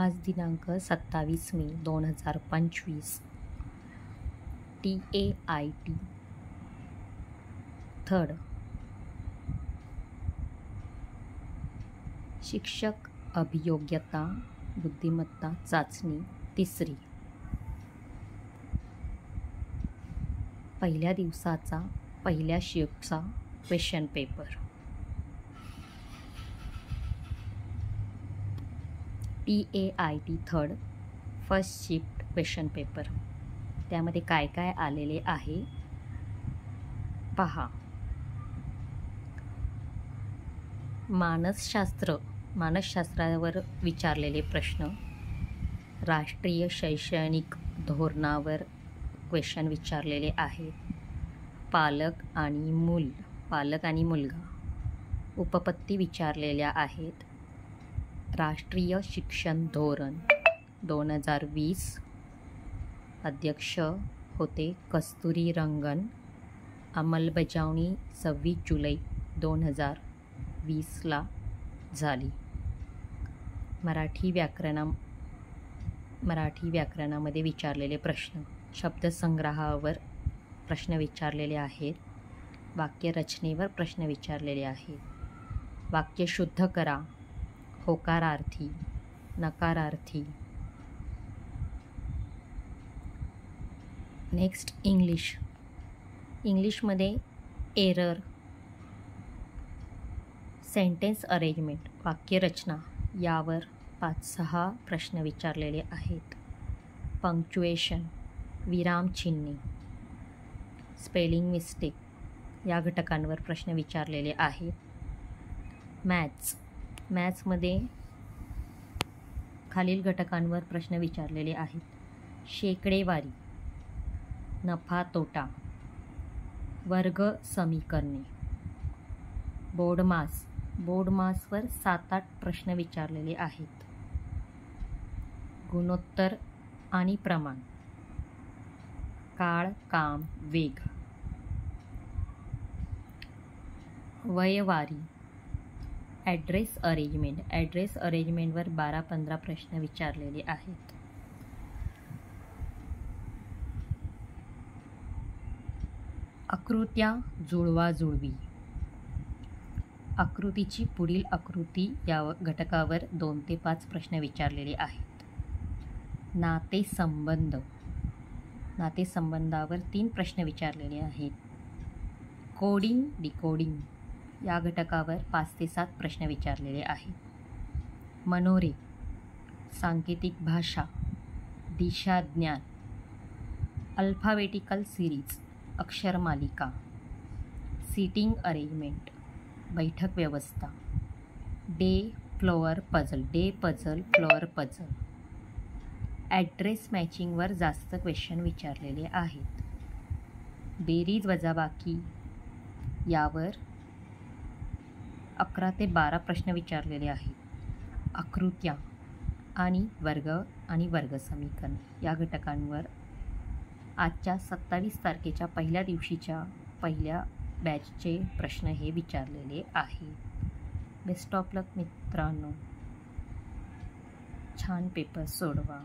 आज दिनांक 27 मे 2025 TAIT third शिक्षक अभियोग्यता बुद्धिमत्ता चाचणी तिसरी पहिल्या दिवसाचा पहिल्या शिफ्टचा question paper TAIT third first shift question paper त्यामध्ये काय काय आलेले आहे पहा. मानसशास्त्रावर विचारलेले प्रश्न, राष्ट्रीय शैक्षणिक धोरणावर क्वेश्चन विचारलेले आहेत, पालक आणि मुलगा उपपत्ती विचारलेल्या आहेत, राष्ट्रीय शिक्षण धोरण 2020 अध्यक्ष होते कस्तुरीरंगन, अंमलबजावणी 26 जुलै 2020ला झाली. मराठी व्याकरणामध्ये विचारलेले प्रश्न, शब्दसंग्रहावर प्रश्न विचारलेले आहेत, वाक्यरचनेवर प्रश्न विचारलेले आहेत, वाक्य शुद्ध करा, होकारार्थी, नकारार्थी. नेक्स्ट इंग्लिशमध्ये एरर, सेंटेन्स अरेंजमेंट, वाक्यरचना यावर 5-6 प्रश्न विचारलेले आहेत, पंक्च्युएशन, विरामचिन्हे, स्पेलिंग मिस्टेक या घटकांवर प्रश्न विचारलेले आहेत. मॅथ्समध्ये खालील घटकांवर प्रश्न विचारलेले आहेत, शेकडेवारी, नफा तोटा, वर्ग समीकरणे, बोर्डमासवर 7-8 प्रश्न विचारलेले आहेत, गुणोत्तर आणि प्रमाण, काळ, काम, वेग, वयवारी, ॲड्रेस अरेंजमेंटवर 12-15 प्रश्न विचारलेले आहेत. आकृत्या जुळवाजुळवी, आकृतीची पुढील आकृती या घटकावर 2 ते 5 प्रश्न विचारलेले आहेत. नातेसंबंधावर 3 प्रश्न विचारलेले आहेत. कोडिंग डिकोडिंग या घटकावर 5 ते 7 प्रश्न विचारलेले आहेत. मनोरे, सांकेतिक भाषा, दिशाज्ञान, अल्फाबेटिकल सिरीज, अक्षरमालिका, सीटिंग अरेंजमेंट, बैठक व्यवस्था, day puzzle, floor puzzle. Address मॅचिंगवर जास्त क्वेश्चन विचारलेले आहेत. बेरीज वजाबाकी यावर 11 ते 12 प्रश्न विचारलेले आहेत. आकृत्या आणि वर्ग समीकरण या घटकांवर आजच्या 27 तारखेच्या पहिल्या दिवशीच्या पहिल्या बॅचचे प्रश्न हे विचारलेले आहेत. बेस्ट ऑफ लक मित्रांनो, छान पेपर सोडवा.